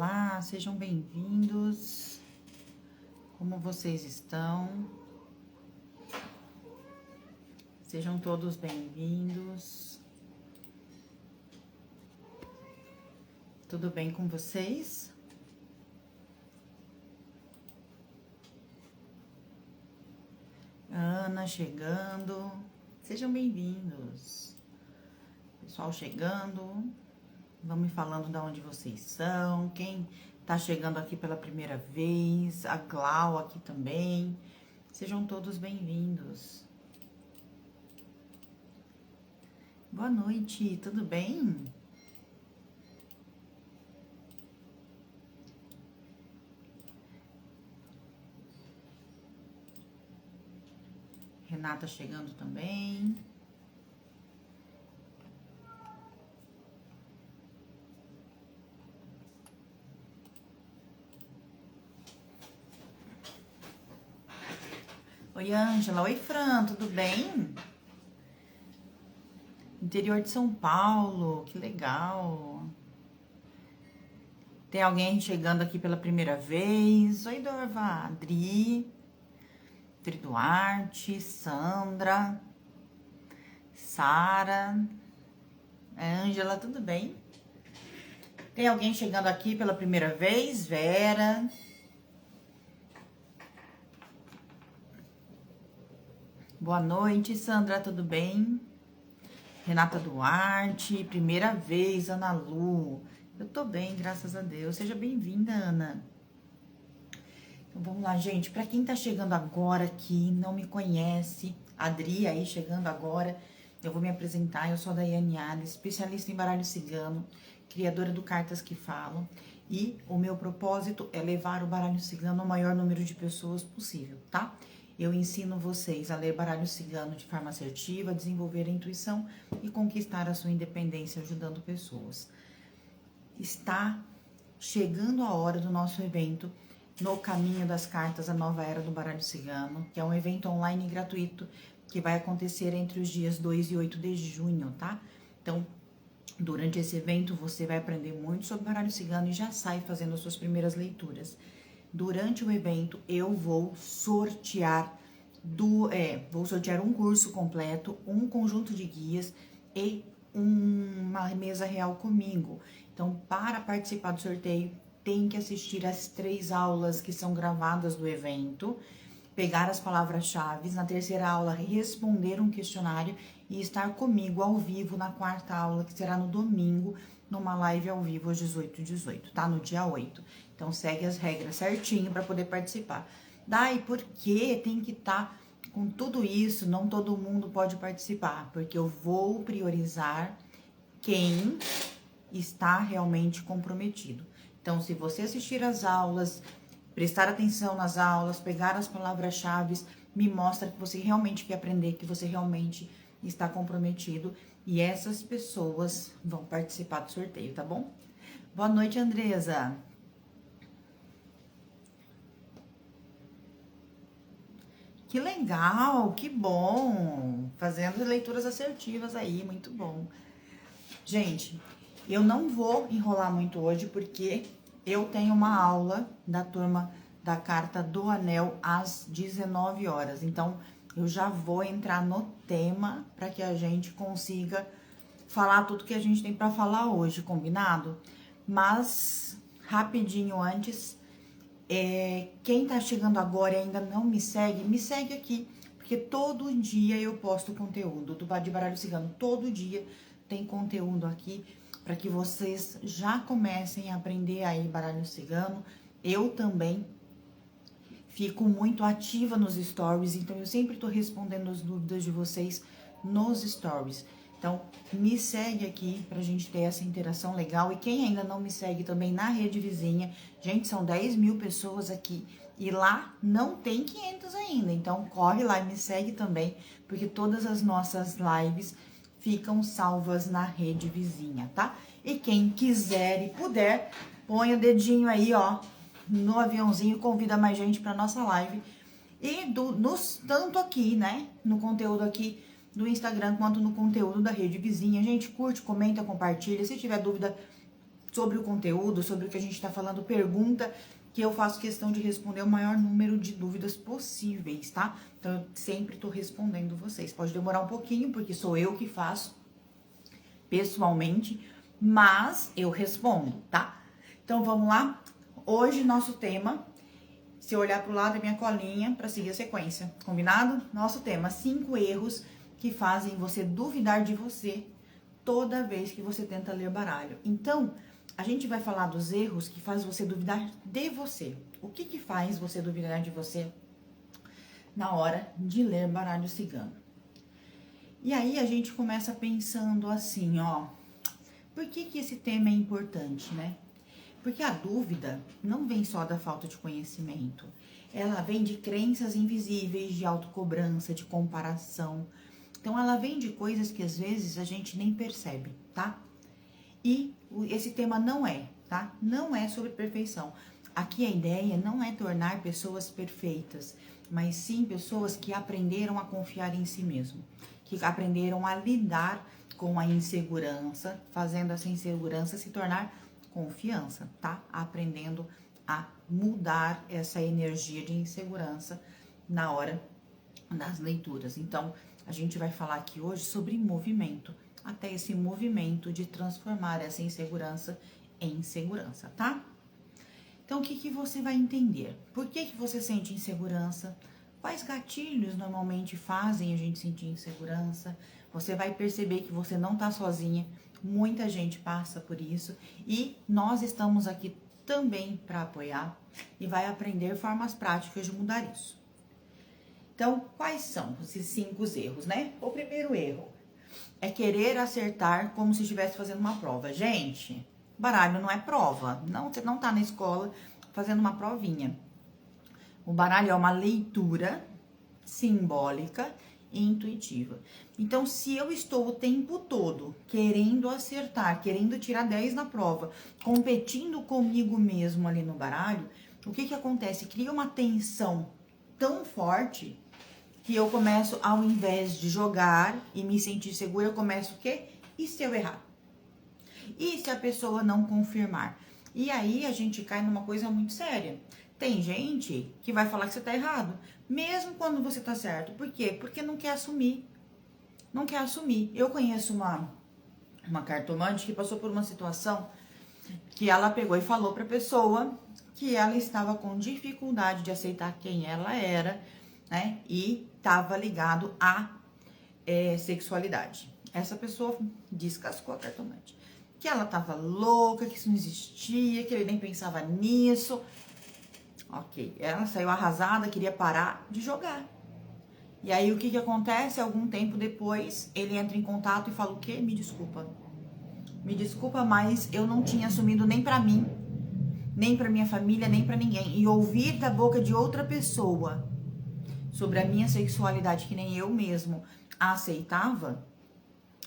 Olá, sejam bem-vindos. Como vocês estão? Sejam todos bem-vindos. Tudo bem com vocês? Ana chegando. Sejam bem-vindos. Pessoal chegando. Vão me falando de onde vocês são. Quem tá chegando aqui pela primeira vez. A Glau aqui também. Sejam todos bem-vindos. Boa noite, tudo bem? Renata chegando também. Oi, Ângela. Oi, Fran, tudo bem? Interior de São Paulo, que legal. Tem alguém chegando aqui pela primeira vez. Oi, Dorva, Adri Duarte, Sandra, Sara, Ângela, tudo bem? Tem alguém chegando aqui pela primeira vez? Vera. Boa noite, Sandra, tudo bem? Renata Duarte, primeira vez, Ana Lu. Eu tô bem, graças a Deus. Seja bem-vinda, Ana. Então, vamos lá, gente. Pra quem tá chegando agora aqui, não me conhece, Adri aí chegando agora, eu vou me apresentar. Eu sou a Daiane Alves, especialista em baralho cigano, criadora do Cartas que Falam. E o meu propósito é levar o baralho cigano ao maior número de pessoas possível, tá? Eu ensino vocês a ler baralho cigano de forma assertiva, desenvolver a intuição e conquistar a sua independência ajudando pessoas. Está chegando a hora do nosso evento No Caminho das Cartas, a Nova Era do Baralho Cigano, que é um evento online gratuito que vai acontecer entre os dias 2 e 8 de junho, tá? Então, durante esse evento, você vai aprender muito sobre baralho cigano e já sai fazendo as suas primeiras leituras. Durante o evento, eu vou sortear um curso completo, um conjunto de guias e uma mesa real comigo. Então, para participar do sorteio, tem que assistir as 3 aulas que são gravadas do evento, pegar as palavras-chave, na terceira aula responder um questionário e estar comigo ao vivo na 4ª aula, que será no domingo, numa live ao vivo às 18h18, tá? No dia 8. Então, segue as regras certinho para poder participar. Daí, por que tem que estar com tudo isso? Não todo mundo pode participar, porque eu vou priorizar quem está realmente comprometido. Então, se você assistir às aulas, prestar atenção nas aulas, pegar as palavras-chave, me mostra que você realmente quer aprender, que você realmente está comprometido. E essas pessoas vão participar do sorteio, tá bom? Boa noite, Andresa. Que legal, que bom. Fazendo leituras assertivas aí, muito bom. Gente, eu não vou enrolar muito hoje, porque eu tenho uma aula da turma da Carta do Anel às 19 horas. Então, eu já vou entrar no tema para que a gente consiga falar tudo que a gente tem para falar hoje, combinado? Mas, rapidinho antes, quem tá chegando agora e ainda não me segue aqui, porque todo dia eu posto conteúdo de baralho cigano, todo dia tem conteúdo aqui para que vocês já comecem a aprender aí baralho cigano. Eu também fico muito ativa nos stories, então eu sempre tô respondendo as dúvidas de vocês nos stories. Então, me segue aqui pra gente ter essa interação legal. E quem ainda não me segue também na rede vizinha, gente, são 10 mil pessoas aqui. E lá não tem 500 ainda. Então, corre lá e me segue também, porque todas as nossas lives ficam salvas na rede vizinha, tá? E quem quiser e puder, põe o dedinho aí, ó, no aviãozinho, convida mais gente pra nossa live. E tanto aqui, né, no conteúdo aqui do Instagram, quanto no conteúdo da rede vizinha. Gente, curte, comenta, compartilha. Se tiver dúvida sobre o conteúdo, sobre o que a gente tá falando, pergunta, que eu faço questão de responder o maior número de dúvidas possíveis, tá? Então, eu sempre tô respondendo vocês. Pode demorar um pouquinho, porque sou eu que faço pessoalmente, mas eu respondo, tá? Então, vamos lá? Hoje, nosso tema, se eu olhar pro lado, é minha colinha para seguir a sequência, combinado? Nosso tema, 5 erros que fazem você duvidar de você toda vez que você tenta ler baralho. Então, a gente vai falar dos erros que faz você duvidar de você. O que que faz você duvidar de você na hora de ler baralho cigano? E aí a gente começa pensando assim, ó, por que que esse tema é importante, né? Porque a dúvida não vem só da falta de conhecimento, ela vem de crenças invisíveis, de autocobrança, de comparação. Então, ela vem de coisas que às vezes a gente nem percebe, tá? E esse tema não é, tá? Não é sobre perfeição. Aqui a ideia não é tornar pessoas perfeitas, mas sim pessoas que aprenderam a confiar em si mesmo, que aprenderam a lidar com a insegurança, fazendo essa insegurança se tornar confiança, tá? Aprendendo a mudar essa energia de insegurança na hora das leituras. Então, a gente vai falar aqui hoje sobre movimento, até esse movimento de transformar essa insegurança em segurança, tá? Então, o que que você vai entender? Por que que você sente insegurança? Quais gatilhos normalmente fazem a gente sentir insegurança? Você vai perceber que você não tá sozinha, muita gente passa por isso e nós estamos aqui também para apoiar e vai aprender formas práticas de mudar isso. Então, quais são esses 5 erros, né? O primeiro erro é querer acertar como se estivesse fazendo uma prova. Gente, baralho não é prova. Não, você não tá na escola fazendo uma provinha. O baralho é uma leitura simbólica e intuitiva. Então, se eu estou o tempo todo querendo acertar, querendo tirar 10 na prova, competindo comigo mesmo ali no baralho, o que que acontece? Cria uma tensão tão forte que eu começo, ao invés de jogar e me sentir segura, eu começo o quê? E se eu errar? E se a pessoa não confirmar? E aí a gente cai numa coisa muito séria. Tem gente que vai falar que você tá errado, mesmo quando você tá certo. Por quê? Porque não quer assumir. Não quer assumir. Eu conheço uma cartomante que passou por uma situação que ela pegou e falou pra pessoa que ela estava com dificuldade de aceitar quem ela era, né? E estava ligado à sexualidade. Essa pessoa descascou a cartomante. Que ela tava louca, que isso não existia, que ele nem pensava nisso. Ok, ela saiu arrasada, queria parar de jogar. E aí o que que acontece? Algum tempo depois, ele entra em contato e fala o quê? Me desculpa. Me desculpa, mas eu não tinha assumido nem pra mim, nem pra minha família, nem pra ninguém. E ouvir da boca de outra pessoa sobre a minha sexualidade, que nem eu mesmo a aceitava,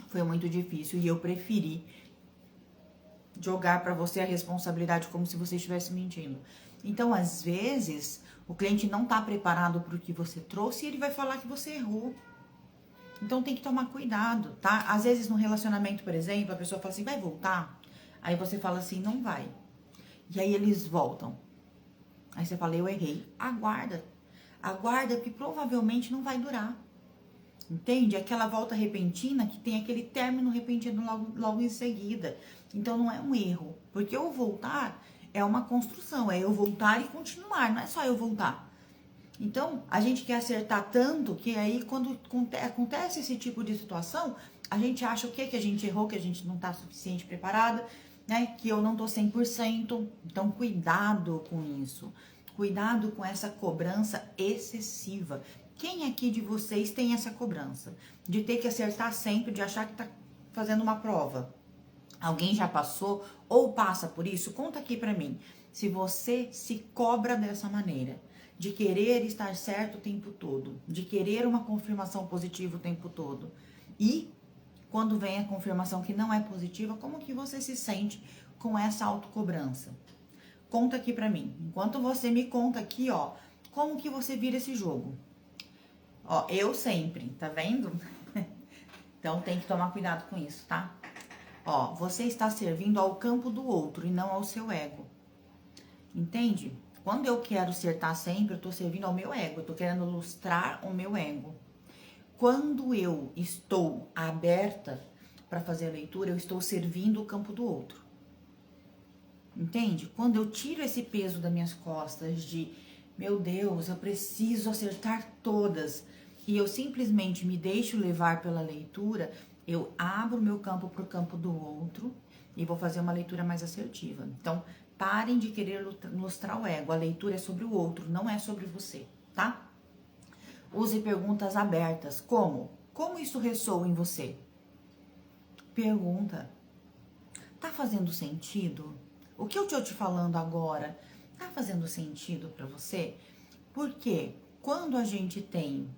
foi muito difícil. E eu preferi jogar pra você a responsabilidade como se você estivesse mentindo. Então, às vezes, o cliente não tá preparado pro que você trouxe e ele vai falar que você errou. Então, tem que tomar cuidado, tá? Às vezes, no relacionamento, por exemplo, a pessoa fala assim, vai voltar? Aí você fala assim, não vai. E aí eles voltam. Aí você fala, eu errei. Aguarda. Aguarda, porque provavelmente não vai durar. Entende? Aquela volta repentina que tem aquele término repentino logo em seguida. Então, não é um erro. Porque eu voltar é uma construção. É eu voltar e continuar. Não é só eu voltar. Então, a gente quer acertar tanto que aí quando acontece esse tipo de situação, a gente acha o quê? Que a gente errou, que a gente não tá suficiente preparada, né? Que eu não tô 100%. Então, cuidado com isso. Cuidado com essa cobrança excessiva. Quem aqui de vocês tem essa cobrança? De ter que acertar sempre, de achar que tá fazendo uma prova? Alguém já passou ou passa por isso? Conta aqui pra mim. Se você se cobra dessa maneira, de querer estar certo o tempo todo, de querer uma confirmação positiva o tempo todo, e quando vem a confirmação que não é positiva, como que você se sente com essa autocobrança? Conta aqui pra mim. Enquanto você me conta aqui, ó, como que você vira esse jogo? Ó, eu sempre, tá vendo? Então tem que tomar cuidado com isso, tá? Ó, você está servindo ao campo do outro e não ao seu ego. Entende? Quando eu quero acertar sempre, eu tô servindo ao meu ego. Eu tô querendo lustrar o meu ego. Quando eu estou aberta para fazer a leitura, eu estou servindo o campo do outro. Entende? Quando eu tiro esse peso das minhas costas de, meu Deus, eu preciso acertar todas, e eu simplesmente me deixo levar pela leitura, eu abro meu campo para o campo do outro e vou fazer uma leitura mais assertiva. Então, parem de querer lustrar o ego. A leitura é sobre o outro, não é sobre você, tá? Use perguntas abertas. Como? Como isso ressoa em você? Pergunta. Tá fazendo sentido? O que eu tô te falando agora tá fazendo sentido para você? Porque quando a gente tem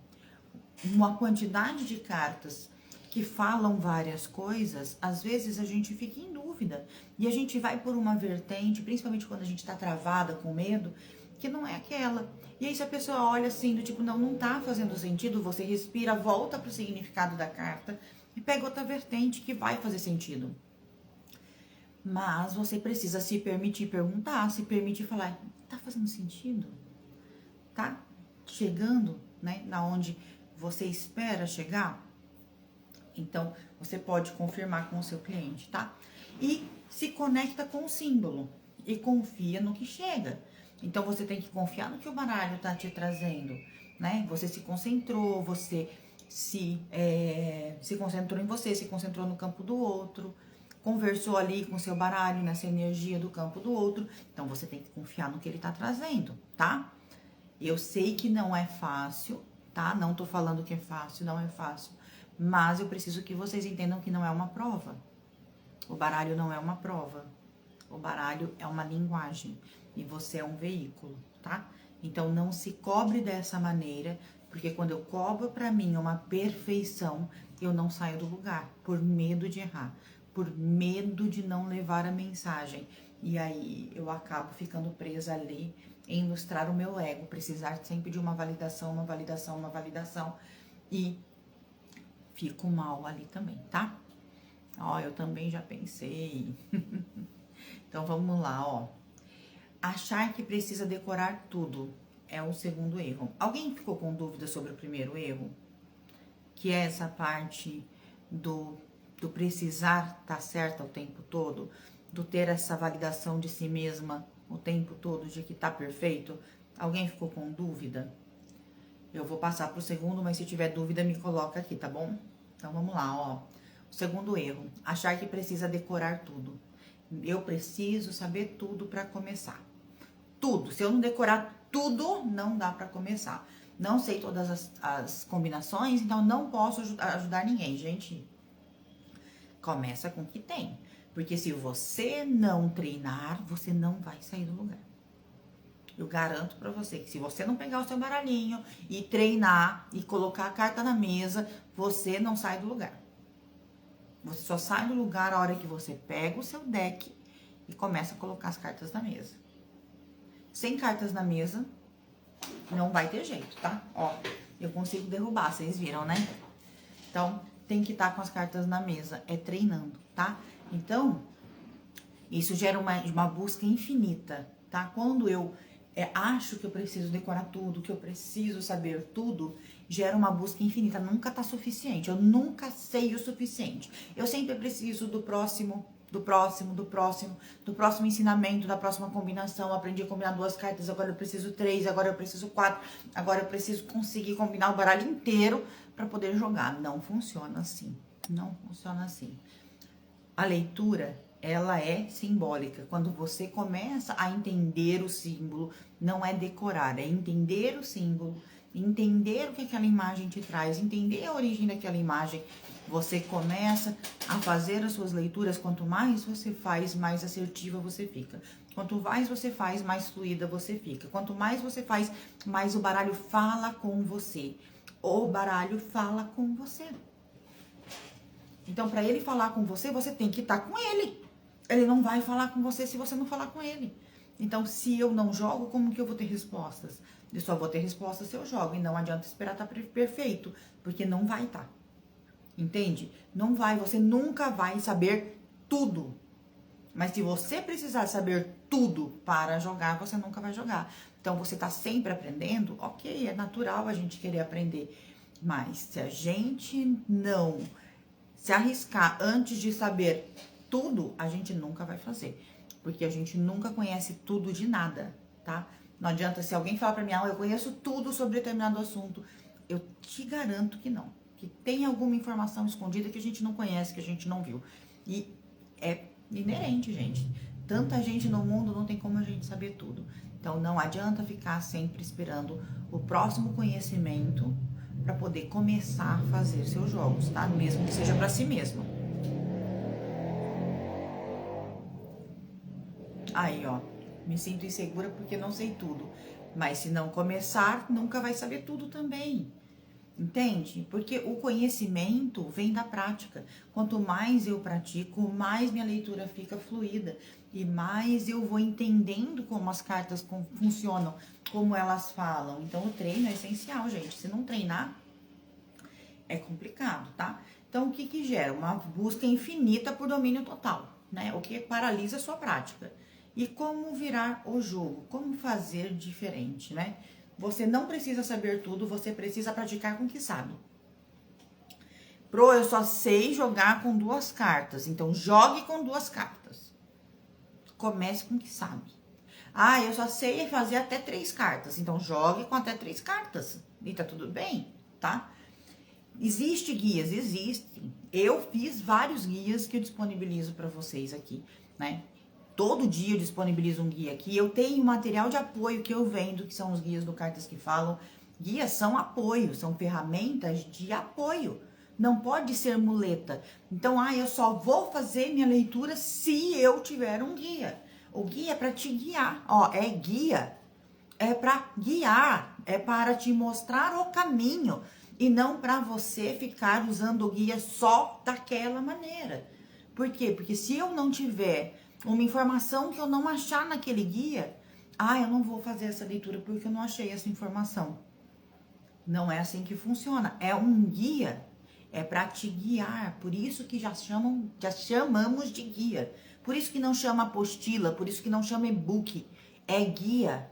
uma quantidade de cartas que falam várias coisas, às vezes a gente fica em dúvida e a gente vai por uma vertente, principalmente quando a gente tá travada com medo, que não é aquela. E aí se a pessoa olha assim, do tipo, não tá fazendo sentido, você respira, volta pro significado da carta e pega outra vertente que vai fazer sentido. Mas você precisa se permitir perguntar, se permitir falar, tá fazendo sentido? Tá chegando, né, na onde você espera chegar? Então, você pode confirmar com o seu cliente, tá? E se conecta com o símbolo e confia no que chega. Então, você tem que confiar no que o baralho tá te trazendo, né? Você se concentrou, você se concentrou em você, se concentrou no campo do outro, conversou ali com o seu baralho, nessa energia do campo do outro. Então, você tem que confiar no que ele tá trazendo, tá? Eu sei que não é fácil, tá? Não tô falando que é fácil, não é fácil. Mas eu preciso que vocês entendam que não é uma prova. O baralho não é uma prova. O baralho é uma linguagem. E você é um veículo, tá? Então, não se cobre dessa maneira, porque quando eu cobro pra mim uma perfeição, eu não saio do lugar, por medo de errar, por medo de não levar a mensagem. E aí, eu acabo ficando presa ali em ilustrar o meu ego, precisar sempre de uma validação, uma validação, uma validação. E fico mal ali também, tá? Ó, eu também já pensei. Então, vamos lá, ó. Achar que precisa decorar tudo é o segundo erro. Alguém ficou com dúvida sobre o primeiro erro? Que é essa parte do precisar estar certa o tempo todo, do ter essa validação de si mesma o tempo todo, de que tá perfeito. Alguém ficou com dúvida? Eu vou passar pro segundo, mas se tiver dúvida, me coloca aqui, tá bom? Então, vamos lá, ó. O segundo erro, achar que precisa decorar tudo. Eu preciso saber tudo para começar. Tudo. Se eu não decorar tudo, não dá para começar. Não sei todas as combinações, então não posso ajudar ninguém, gente. Começa com o que tem. Porque se você não treinar, você não vai sair do lugar. Eu garanto pra você que se você não pegar o seu baralhinho e treinar e colocar a carta na mesa, você não sai do lugar. Você só sai do lugar a hora que você pega o seu deck e começa a colocar as cartas na mesa. Sem cartas na mesa, não vai ter jeito, tá? Ó, eu consigo derrubar, vocês viram, né? Então, tem que estar com as cartas na mesa, é treinando, tá? Então, isso gera uma busca infinita, tá? Quando eu acho que eu preciso decorar tudo, que eu preciso saber tudo, gera uma busca infinita, nunca tá suficiente, eu nunca sei o suficiente. Eu sempre preciso do próximo ensinamento, da próxima combinação. Aprendi a combinar 2 cartas, agora eu preciso 3, agora eu preciso 4, agora eu preciso conseguir combinar o baralho inteiro para poder jogar. Não funciona assim, não funciona assim. A leitura, ela é simbólica. Quando você começa a entender o símbolo, não é decorar, é entender o símbolo, entender o que aquela imagem te traz, entender a origem daquela imagem. Você começa a fazer as suas leituras. Quanto mais você faz, mais assertiva você fica. Quanto mais você faz, mais fluida você fica. Quanto mais você faz, mais o baralho fala com você. O baralho fala com você. Então, para ele falar com você, você tem que estar com ele. Ele não vai falar com você se você não falar com ele. Então, se eu não jogo, como que eu vou ter respostas? Eu só vou ter respostas se eu jogo. E não adianta esperar estar perfeito, porque não vai estar. Entende? Não vai, você nunca vai saber tudo. Mas se você precisar saber tudo para jogar, você nunca vai jogar. Então, você tá sempre aprendendo, ok, é natural a gente querer aprender. Mas se a gente não se arriscar antes de saber tudo, a gente nunca vai fazer. Porque a gente nunca conhece tudo de nada, tá? Não adianta se alguém falar pra mim, eu conheço tudo sobre determinado assunto. Eu te garanto que não. Que tem alguma informação escondida que a gente não conhece, que a gente não viu. E é inerente, gente. Tanta gente no mundo, não tem como a gente saber tudo. Então, não adianta ficar sempre esperando o próximo conhecimento para poder começar a fazer seus jogos, tá? Mesmo que seja para si mesmo. Aí, ó, me sinto insegura porque não sei tudo. Mas se não começar, nunca vai saber tudo também. Entende? Porque o conhecimento vem da prática. Quanto mais eu pratico, mais minha leitura fica fluida. E mais eu vou entendendo como as cartas funcionam, como elas falam. Então, o treino é essencial, gente. Se não treinar, é complicado, tá? Então, o que que gera? Uma busca infinita por domínio total, né? O que paralisa a sua prática. E como virar o jogo? Como fazer diferente, né? Você não precisa saber tudo, você precisa praticar com o que sabe. Pro, eu só sei jogar com 2 cartas. Então, jogue com 2 cartas. Comece com o que sabe. Ah, eu só sei fazer até 3 cartas. Então, jogue com até 3 cartas. E tá tudo bem, tá? Existem guias? Existem. Eu fiz vários guias que eu disponibilizo para vocês aqui, né? Todo dia eu disponibilizo um guia aqui. Eu tenho material de apoio que eu vendo, que são os guias do Cartas que Falam. Guias são apoio, são ferramentas de apoio. Não pode ser muleta. Então, eu só vou fazer minha leitura se eu tiver um guia. O guia é para te guiar. Ó, é guia. É para guiar. É para te mostrar o caminho. E não para você ficar usando o guia só daquela maneira. Por quê? Porque se eu não tiver uma informação que eu não achar naquele guia, eu não vou fazer essa leitura porque eu não achei essa informação. Não é assim que funciona. É um guia, é para te guiar. Por isso que já chamamos de guia. Por isso que não chama apostila, por isso que não chama e-book. É guia,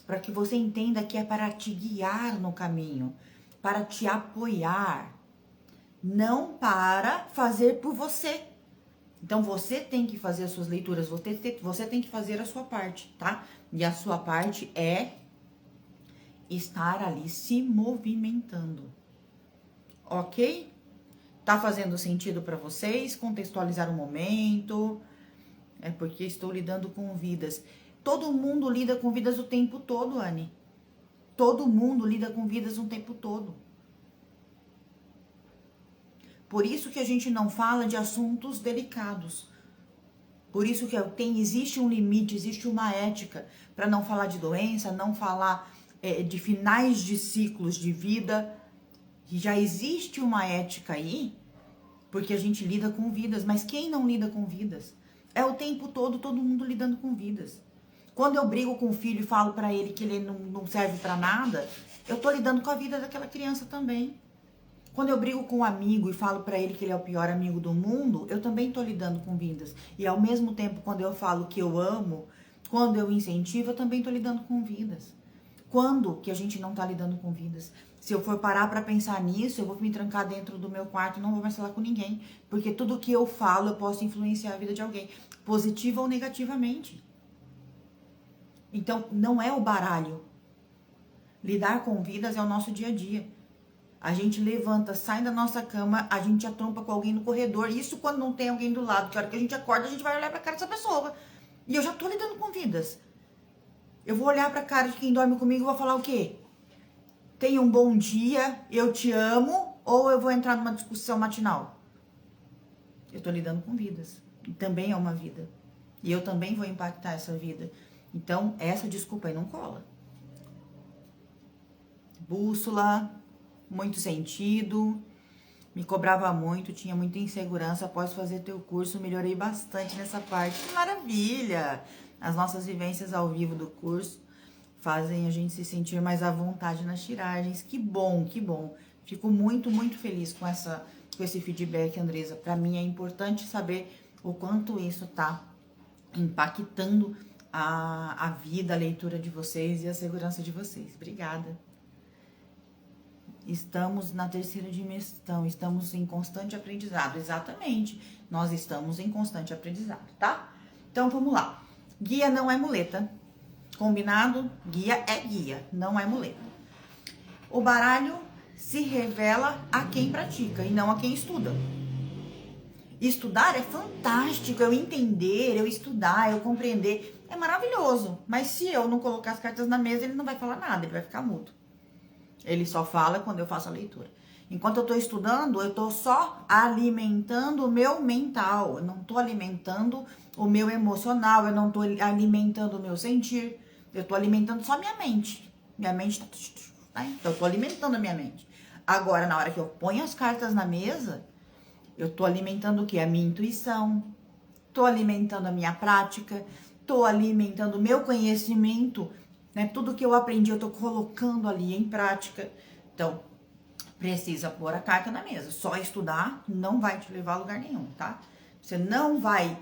para que você entenda que é para te guiar no caminho, para te apoiar, não para fazer por você. Então, você tem que fazer as suas leituras, você tem que fazer a sua parte, tá? E a sua parte é estar ali se movimentando, ok? Tá fazendo sentido para vocês? Contextualizar o momento? É porque estou lidando com vidas. Todo mundo lida com vidas o tempo todo, Anne. Todo mundo lida com vidas o tempo todo. Por isso que a gente não fala de assuntos delicados. Por isso que existe um limite, existe uma ética para não falar de doença, não falar de finais de ciclos de vida. E já existe uma ética aí, porque a gente lida com vidas. Mas quem não lida com vidas? É o tempo todo mundo lidando com vidas. Quando eu brigo com o filho e falo para ele que ele não serve para nada, eu tô lidando com a vida daquela criança também. Quando eu brigo com um amigo e falo pra ele que ele é o pior amigo do mundo, eu também tô lidando com vidas. E ao mesmo tempo, quando eu falo que eu amo, quando eu incentivo, eu também tô lidando com vidas. Quando que a gente não tá lidando com vidas? Se eu for parar pra pensar nisso, eu vou me trancar dentro do meu quarto e não vou mais falar com ninguém. Porque tudo que eu falo, eu posso influenciar a vida de alguém, positiva ou negativamente. Então, não é o baralho. Lidar com vidas é o nosso dia a dia. A gente levanta, sai da nossa cama, a gente atrompa com alguém no corredor. Isso quando não tem alguém do lado. Que a hora que a gente acorda, a gente vai olhar pra cara dessa pessoa. E eu já tô lidando com vidas. Eu vou olhar pra cara de quem dorme comigo e vou falar o quê? Tenha um bom dia, eu te amo, ou eu vou entrar numa discussão matinal? Eu tô lidando com vidas. E também é uma vida. E eu também vou impactar essa vida. Então, essa desculpa aí não cola. Bússola, muito sentido, me cobrava muito, tinha muita insegurança. Após fazer teu curso, melhorei bastante nessa parte. Que maravilha! As nossas vivências ao vivo do curso fazem a gente se sentir mais à vontade nas tiragens. Que bom, que bom. Fico muito, muito feliz com esse feedback, Andresa. Para mim é importante saber o quanto isso tá impactando a vida, a leitura de vocês e a segurança de vocês. Obrigada. Estamos na terceira dimensão, estamos em constante aprendizado. Exatamente, nós estamos em constante aprendizado, tá? Então, vamos lá. Guia não é muleta. Combinado? Guia é guia, não é muleta. O baralho se revela a quem pratica e não a quem estuda. Estudar é fantástico, eu entender, eu estudar, eu compreender, é maravilhoso. Mas se eu não colocar as cartas na mesa, ele não vai falar nada, ele vai ficar mudo. Ele só fala quando eu faço a leitura. Enquanto eu estou estudando, eu estou só alimentando o meu mental, eu não estou alimentando o meu emocional, eu não estou alimentando o meu sentir, eu estou alimentando só minha mente. Minha mente tá, então eu estou alimentando a minha mente. Agora, na hora que eu ponho as cartas na mesa, eu tô alimentando o quê? A minha intuição, tô alimentando a minha prática, tô alimentando o meu conhecimento, né? Tudo que eu aprendi eu tô colocando ali em prática. Então, precisa pôr a carta na mesa. Só estudar não vai te levar a lugar nenhum, tá? Você não vai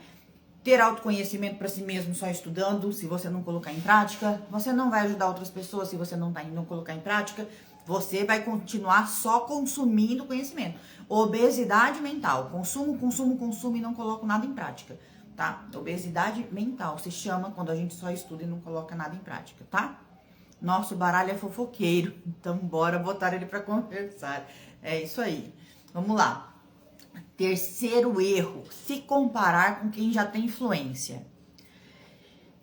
ter autoconhecimento para si mesmo só estudando, se você não colocar em prática. Você não vai ajudar outras pessoas se você não colocar em prática. Você vai continuar só consumindo conhecimento. Obesidade mental. Consumo, consumo, consumo e não coloco nada em prática, tá? Obesidade mental se chama quando a gente só estuda e não coloca nada em prática, tá? Nosso baralho é fofoqueiro, então bora botar ele para conversar. É isso aí. Vamos lá. Terceiro erro, se comparar com quem já tem influência.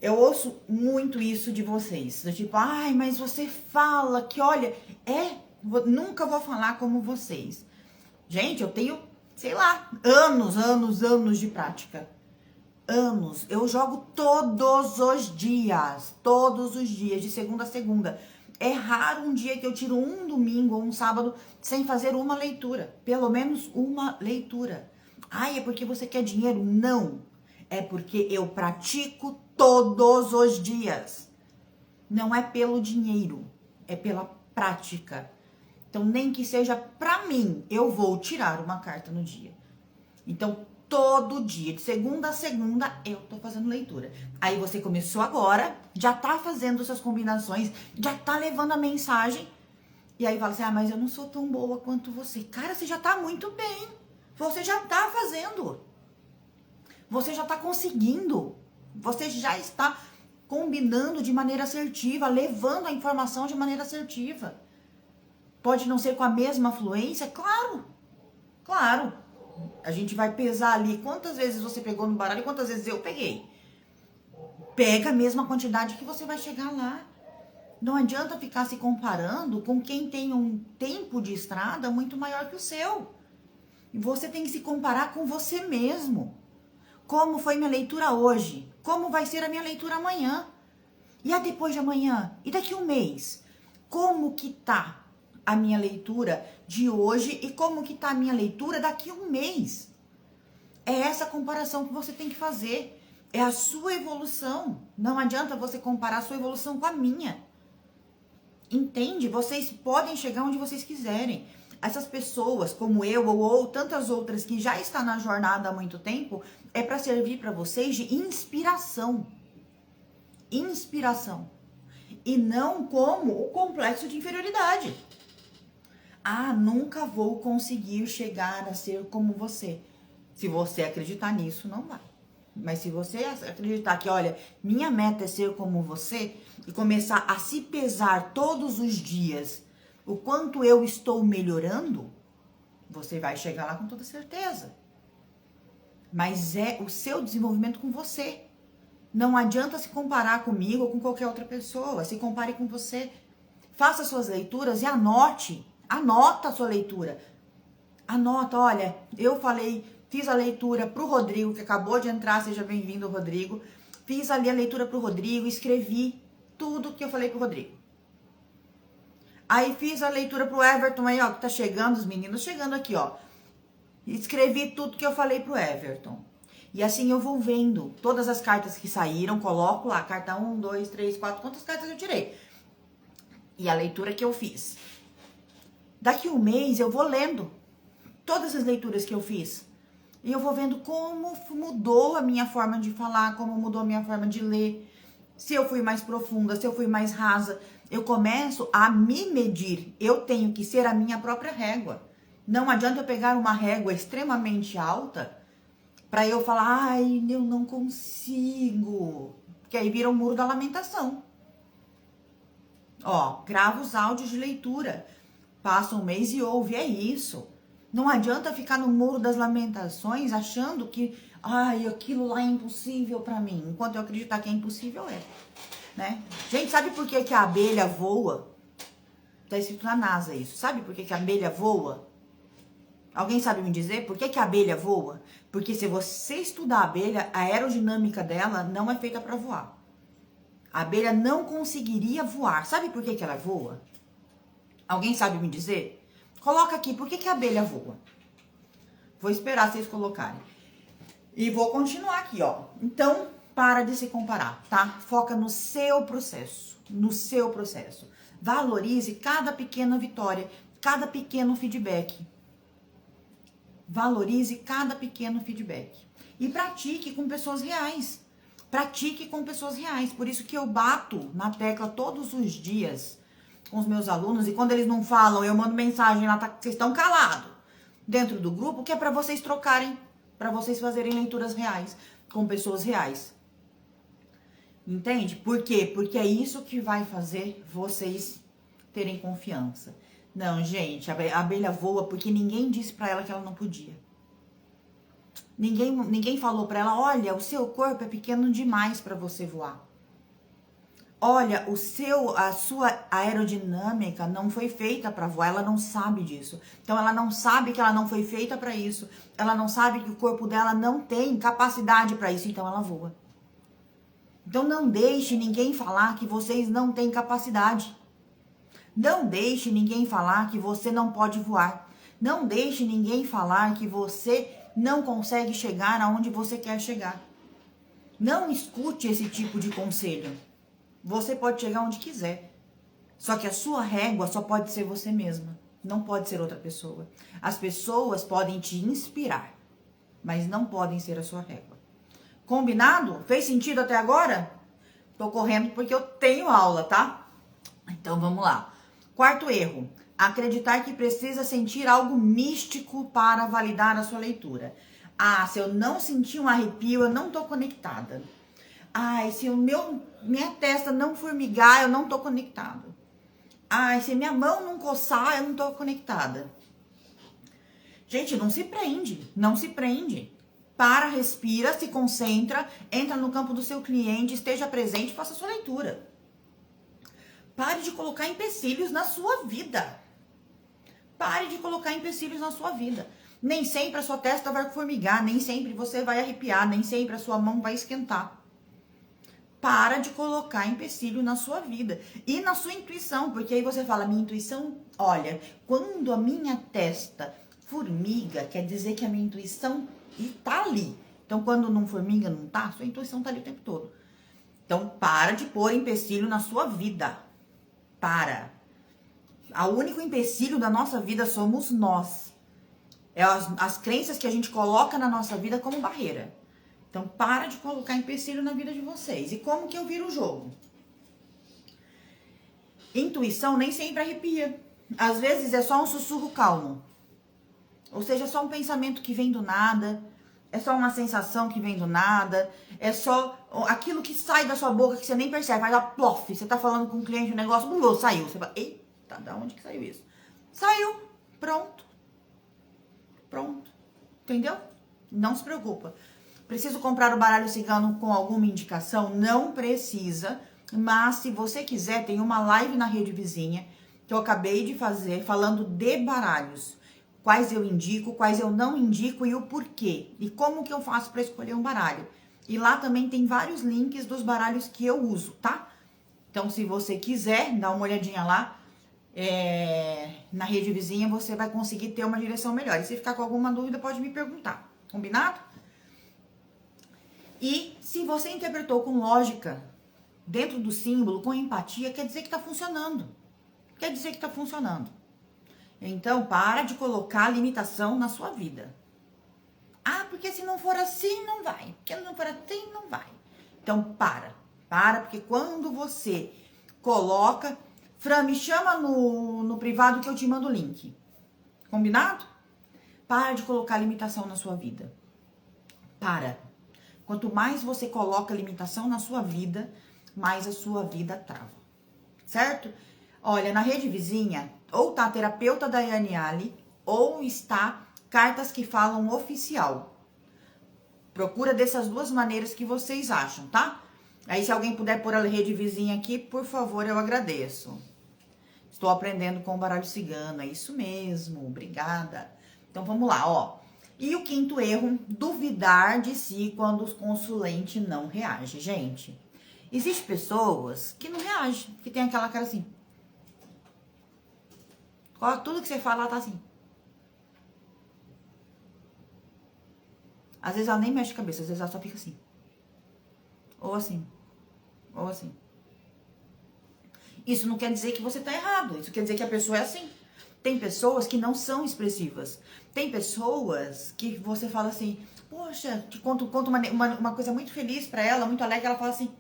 Eu ouço muito isso de vocês, do tipo, ai, mas você fala que, olha, nunca vou falar como vocês. Gente, eu tenho, sei lá, anos de prática. Anos. Eu jogo todos os dias, de segunda a segunda. É raro um dia que eu tiro um domingo ou um sábado sem fazer uma leitura. Pelo menos uma leitura. Ai, é porque você quer dinheiro? Não. É porque eu pratico todos os dias. Não é pelo dinheiro, é pela prática. Então, nem que seja pra mim, eu vou tirar uma carta no dia. Então, todo dia, de segunda a segunda, eu tô fazendo leitura. Aí você começou agora, já tá fazendo suas combinações, já tá levando a mensagem. E aí fala assim, mas eu não sou tão boa quanto você. Cara, você já tá muito bem. Você já tá fazendo. Você já tá conseguindo. Você já está combinando de maneira assertiva, levando a informação de maneira assertiva. Pode não ser com a mesma fluência? Claro. Claro. A gente vai pesar ali quantas vezes você pegou no baralho e quantas vezes eu peguei. Pega a mesma quantidade que você vai chegar lá. Não adianta ficar se comparando com quem tem um tempo de estrada muito maior que o seu. E você tem que se comparar com você mesmo. Como foi minha leitura hoje? Como vai ser a minha leitura amanhã? E a depois de amanhã? E daqui a um mês? Como que tá a minha leitura de hoje e como que tá a minha leitura daqui a um mês? É essa comparação que você tem que fazer. É a sua evolução. Não adianta você comparar a sua evolução com a minha. Entende? Vocês podem chegar onde vocês quiserem. Essas pessoas, como eu ou tantas outras que já estão na jornada há muito tempo, é para servir para vocês de inspiração. Inspiração. E não como o complexo de inferioridade. Nunca vou conseguir chegar a ser como você. Se você acreditar nisso, não vai. Mas se você acreditar que, olha, minha meta é ser como você e começar a se pesar todos os dias o quanto eu estou melhorando, você vai chegar lá com toda certeza. Mas é o seu desenvolvimento com você. Não adianta se comparar comigo ou com qualquer outra pessoa. Se compare com você. Faça suas leituras e anote. Anota a sua leitura. Anota, olha, fiz a leitura pro Rodrigo, que acabou de entrar, seja bem-vindo, Rodrigo. Fiz ali a leitura pro Rodrigo, escrevi tudo que eu falei pro Rodrigo. Aí fiz a leitura pro Everton aí, ó, que tá chegando, os meninos chegando aqui, ó. Escrevi tudo que eu falei pro Everton. E assim eu vou vendo todas as cartas que saíram, coloco lá, carta 1, 2, 3, 4, quantas cartas eu tirei. E a leitura que eu fiz. Daqui um mês eu vou lendo todas as leituras que eu fiz. E eu vou vendo como mudou a minha forma de falar, como mudou a minha forma de ler. Se eu fui mais profunda, se eu fui mais rasa. Eu começo a me medir. Eu tenho que ser a minha própria régua. Não adianta eu pegar uma régua extremamente alta para eu falar, ai, eu não consigo. Porque aí vira o muro da lamentação. Ó, grava os áudios de leitura. Passa um mês e ouve, é isso. Não adianta ficar no muro das lamentações achando que, ai, aquilo lá é impossível para mim. Enquanto eu acreditar que é impossível, é. Né? Gente, sabe por que a abelha voa? Tá escrito na NASA isso. Sabe por que a abelha voa? Alguém sabe me dizer por que a abelha voa? Porque se você estudar a abelha, a aerodinâmica dela não é feita para voar. A abelha não conseguiria voar. Sabe por que ela voa? Alguém sabe me dizer? Coloca aqui, por que a abelha voa? Vou esperar vocês colocarem. E vou continuar aqui, ó. Então, para de se comparar, tá? Foca no seu processo. No seu processo. Valorize cada pequena vitória, cada pequeno feedback. Valorize cada pequeno feedback. E pratique com pessoas reais. Pratique com pessoas reais. Por isso que eu bato na tecla todos os dias com os meus alunos. E quando eles não falam, eu mando mensagem lá, vocês estão calados. Dentro do grupo, que é para vocês trocarem, para vocês fazerem leituras reais com pessoas reais. Entende? Por quê? Porque é isso que vai fazer vocês terem confiança. Não, gente, a abelha voa porque ninguém disse pra ela que ela não podia. Ninguém falou pra ela, olha, o seu corpo é pequeno demais pra você voar. Olha, a sua aerodinâmica não foi feita pra voar, ela não sabe disso. Então ela não sabe que ela não foi feita pra isso. Ela não sabe que o corpo dela não tem capacidade pra isso, então ela voa. Então não deixe ninguém falar que vocês não têm capacidade. Não deixe ninguém falar que você não pode voar. Não deixe ninguém falar que você não consegue chegar aonde você quer chegar. Não escute esse tipo de conselho. Você pode chegar onde quiser. Só que a sua régua só pode ser você mesma. Não pode ser outra pessoa. As pessoas podem te inspirar, mas não podem ser a sua régua. Combinado? Fez sentido até agora? Tô correndo porque eu tenho aula, tá? Então vamos lá. Quarto erro, acreditar que precisa sentir algo místico para validar a sua leitura. Ah, se eu não sentir um arrepio, eu não tô conectada. Ai, se minha testa não formigar, eu não tô conectada. Ai, se minha mão não coçar, eu não tô conectada. Gente, não se prende, não se prende. Para, respira, se concentra, entra no campo do seu cliente, esteja presente, faça a sua leitura. Pare de colocar empecilhos na sua vida. Pare de colocar empecilhos na sua vida. Nem sempre a sua testa vai formigar, nem sempre você vai arrepiar, nem sempre a sua mão vai esquentar. Para de colocar empecilho na sua vida e na sua intuição, porque aí você fala, minha intuição, olha, quando a minha testa formiga, quer dizer que a minha intuição está ali. Então, quando não formiga, não tá, sua intuição está ali o tempo todo. Então, para de pôr empecilho na sua vida. Para. O único empecilho da nossa vida somos nós. É as crenças que a gente coloca na nossa vida como barreira. Então, para de colocar empecilho na vida de vocês. E como que eu viro o jogo? Intuição nem sempre arrepia. Às vezes é só um sussurro calmo. Ou seja, é só um pensamento que vem do nada. É só uma sensação que vem do nada. É só aquilo que sai da sua boca que você nem percebe. Vai lá, plof. Você tá falando com um cliente, um negócio, saiu. Você fala, eita, da onde que saiu isso? Saiu. Pronto. Pronto. Entendeu? Não se preocupa. Preciso comprar o baralho cigano com alguma indicação? Não precisa. Mas se você quiser, tem uma live na Rede Vizinha que eu acabei de fazer falando de baralhos. Quais eu indico, quais eu não indico e o porquê. E como que eu faço para escolher um baralho. E lá também tem vários links dos baralhos que eu uso, tá? Então, se você quiser, dá uma olhadinha lá. Na Rede Vizinha, você vai conseguir ter uma direção melhor. E se ficar com alguma dúvida, pode me perguntar. Combinado? E se você interpretou com lógica, dentro do símbolo, com empatia, quer dizer que tá funcionando. Quer dizer que tá funcionando. Então, para de colocar limitação na sua vida. Ah, porque se não for assim, não vai. Porque se não for assim, não vai. Então, para, porque quando você coloca... Fran, me chama no privado que eu te mando o link. Combinado? Para de colocar limitação na sua vida. Para. Quanto mais você coloca limitação na sua vida, mais a sua vida trava. Certo? Olha, na rede vizinha, ou tá a terapeuta Daiane Ali, ou está Cartas que Falam Oficial. Procura dessas duas maneiras que vocês acham, tá? Aí, se alguém puder pôr a rede vizinha aqui, por favor, eu agradeço. Estou aprendendo com o baralho cigano, é isso mesmo, obrigada. Então, vamos lá, ó. E o quinto erro, duvidar de si quando o consulente não reage. Gente, existem pessoas que não reagem, que tem aquela cara assim. Tudo que você fala, ela tá assim. Às vezes ela nem mexe a cabeça, às vezes ela só fica assim. Ou assim. Ou assim. Isso não quer dizer que você tá errado. Isso quer dizer que a pessoa é assim. Tem pessoas que não são expressivas. Tem pessoas que você fala assim, poxa, te conto uma coisa muito feliz pra ela, muito alegre, ela fala assim,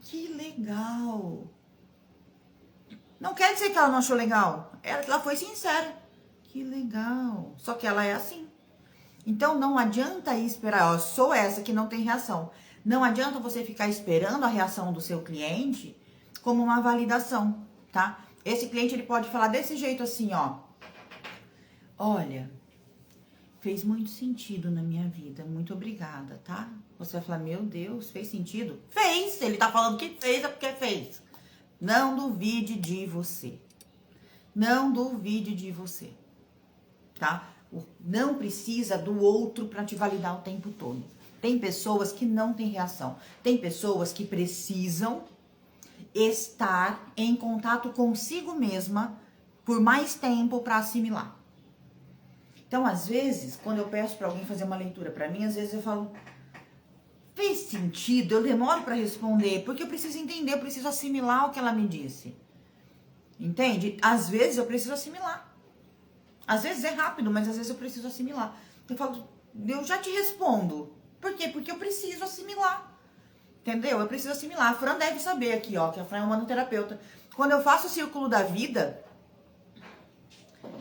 que legal. Não quer dizer que ela não achou legal. Ela foi sincera. Que legal. Só que ela é assim. Então, não adianta esperar, ó, sou essa que não tem reação. Não adianta você ficar esperando a reação do seu cliente como uma validação, tá? Esse cliente, ele pode falar desse jeito assim, ó. Olha, fez muito sentido na minha vida, muito obrigada, tá? Você vai falar, meu Deus, fez sentido? Fez! Ele tá falando que fez, é porque fez. Não duvide de você. Não duvide de você, tá? Não precisa do outro para te validar o tempo todo. Tem pessoas que não têm reação. Tem pessoas que precisam estar em contato consigo mesma por mais tempo para assimilar. Então, às vezes, quando eu peço para alguém fazer uma leitura para mim, às vezes eu falo, fez sentido? Eu demoro para responder, porque eu preciso entender, eu preciso assimilar o que ela me disse. Entende? Às vezes eu preciso assimilar. Às vezes é rápido, mas às vezes eu preciso assimilar. Eu falo, eu já te respondo. Por quê? Porque eu preciso assimilar. Entendeu? Eu preciso assimilar. A Fran deve saber aqui, ó, que a Fran é uma manoterapeuta. Quando eu faço o círculo da vida,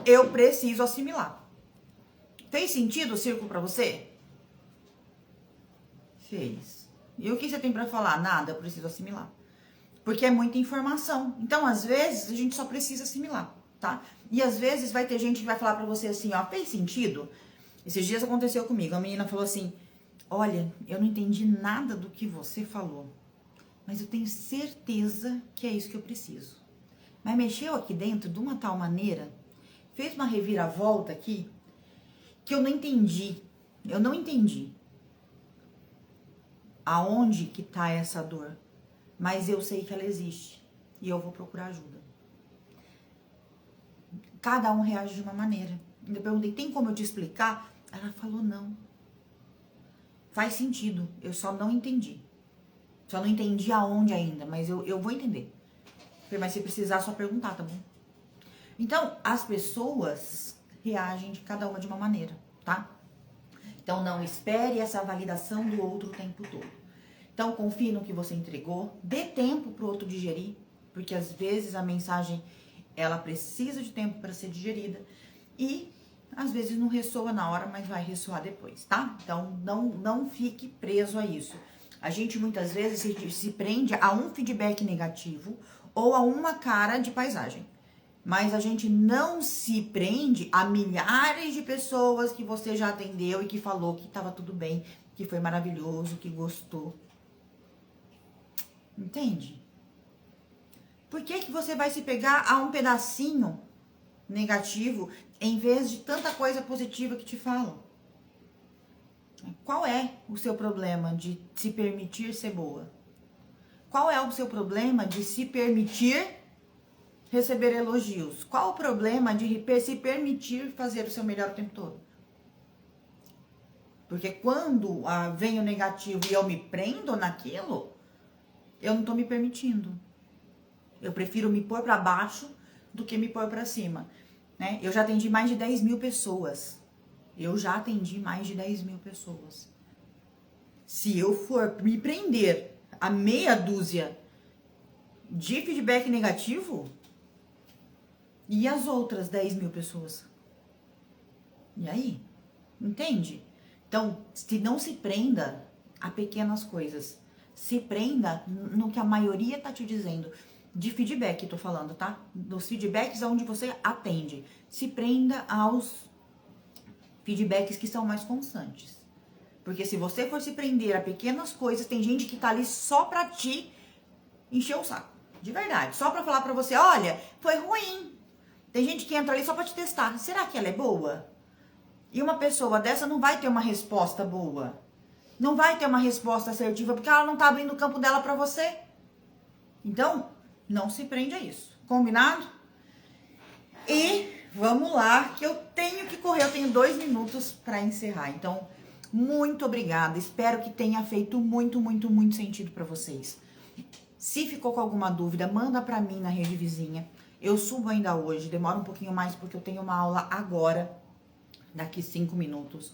eu preciso assimilar. Fez sentido o círculo pra você? Fez. E o que você tem pra falar? Nada, eu preciso assimilar. Porque é muita informação. Então, às vezes, a gente só precisa assimilar, tá? E às vezes vai ter gente que vai falar pra você assim, ó, fez sentido? Esses dias aconteceu comigo. A menina falou assim, olha, eu não entendi nada do que você falou, mas eu tenho certeza que é isso que eu preciso. Mas mexeu aqui dentro de uma tal maneira, fez uma reviravolta aqui, que eu não entendi. Eu não entendi aonde que tá essa dor, mas eu sei que ela existe e eu vou procurar ajuda. Cada um reage de uma maneira. Eu perguntei, tem como eu te explicar? Ela falou, não. Faz sentido, eu só não entendi. Só não entendi aonde ainda, mas eu vou entender. Mas se precisar, só perguntar, tá bom? Então, as pessoas reagem de cada uma de uma maneira, tá? Então, não espere essa validação do outro o tempo todo. Então, confie no que você entregou, dê tempo pro outro digerir, porque às vezes a mensagem, ela precisa de tempo para ser digerida e às vezes não ressoa na hora, mas vai ressoar depois, tá? Então, não fique preso a isso. A gente muitas vezes se prende a um feedback negativo ou a uma cara de paisagem. Mas a gente não se prende a milhares de pessoas que você já atendeu e que falou que estava tudo bem, que foi maravilhoso, que gostou. Entende? Por que você vai se pegar a um pedacinho negativo em vez de tanta coisa positiva que te falam? Qual é o seu problema de se permitir ser boa? Qual é o seu problema de se permitir receber elogios? Qual o problema de se permitir fazer o seu melhor o tempo todo? Porque quando vem o negativo e eu me prendo naquilo, eu não tô me permitindo. Eu prefiro me pôr pra baixo do que me pôr pra cima, né? Eu já atendi mais de 10 mil pessoas. Eu já atendi mais de 10 mil pessoas. Se eu for me prender a meia dúzia de feedback negativo, e as outras 10 mil pessoas? E aí? Entende? Então, não se prenda a pequenas coisas. Se prenda no que a maioria tá te dizendo. De feedback, tô falando, tá? Dos feedbacks onde você atende. Se prenda aos feedbacks que são mais constantes. Porque se você for se prender a pequenas coisas, tem gente que tá ali só pra te encher o saco. De verdade. Só pra falar pra você, olha, foi ruim. Tem gente que entra ali só pra te testar. Será que ela é boa? E uma pessoa dessa não vai ter uma resposta boa. Não vai ter uma resposta assertiva, porque ela não tá abrindo o campo dela pra você. Então, não se prende a isso. Combinado? E vamos lá, que eu tenho que correr. Eu tenho 2 minutos pra encerrar. Então, muito obrigada. Espero que tenha feito muito, muito, muito sentido pra vocês. Se ficou com alguma dúvida, manda pra mim na rede vizinha. Eu subo ainda hoje, demora um pouquinho mais porque eu tenho uma aula agora, daqui 5 minutos.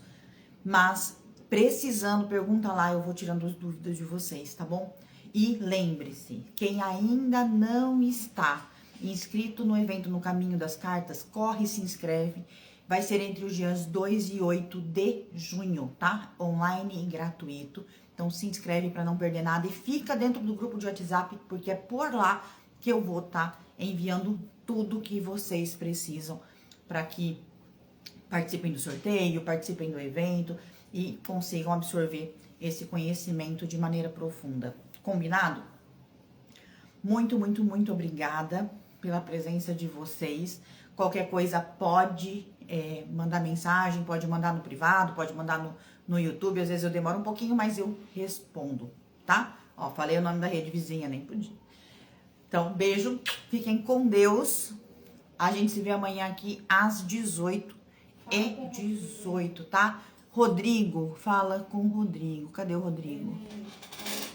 Mas, precisando, pergunta lá, eu vou tirando as dúvidas de vocês, tá bom? E lembre-se, quem ainda não está inscrito no evento No Caminho das Cartas, corre e se inscreve. Vai ser entre os dias 2 e 8 de junho, tá? Online e gratuito. Então, se inscreve para não perder nada e fica dentro do grupo de WhatsApp, porque é por lá que eu vou estar enviando tudo que vocês precisam para que participem do sorteio, participem do evento e consigam absorver esse conhecimento de maneira profunda. Combinado? Muito, muito, muito obrigada pela presença de vocês. Qualquer coisa pode mandar mensagem, pode mandar no privado, pode mandar no YouTube. Às vezes eu demoro um pouquinho, mas eu respondo, tá? Ó, falei o nome da rede vizinha, nem podia. Então, beijo, fiquem com Deus. A gente se vê amanhã aqui às 18h18, tá? Rodrigo, fala com o Rodrigo. Cadê o Rodrigo?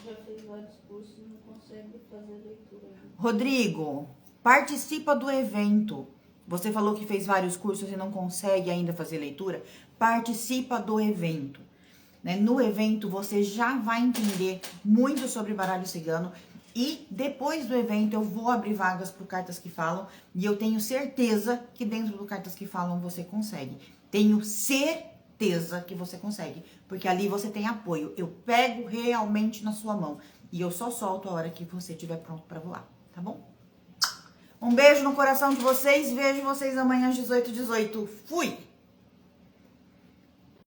Já fez vários cursos e não consegue fazer leitura. Rodrigo, participa do evento. Você falou que fez vários cursos e não consegue ainda fazer leitura? Participa do evento. Né? No evento você já vai entender muito sobre baralho cigano. E depois do evento eu vou abrir vagas para Cartas que Falam. E eu tenho certeza que dentro do Cartas que Falam você consegue. Tenho certeza que você consegue. Porque ali você tem apoio. Eu pego realmente na sua mão. E eu só solto a hora que você estiver pronto para voar. Tá bom? Um beijo no coração de vocês. Vejo vocês amanhã às 18h18. Fui!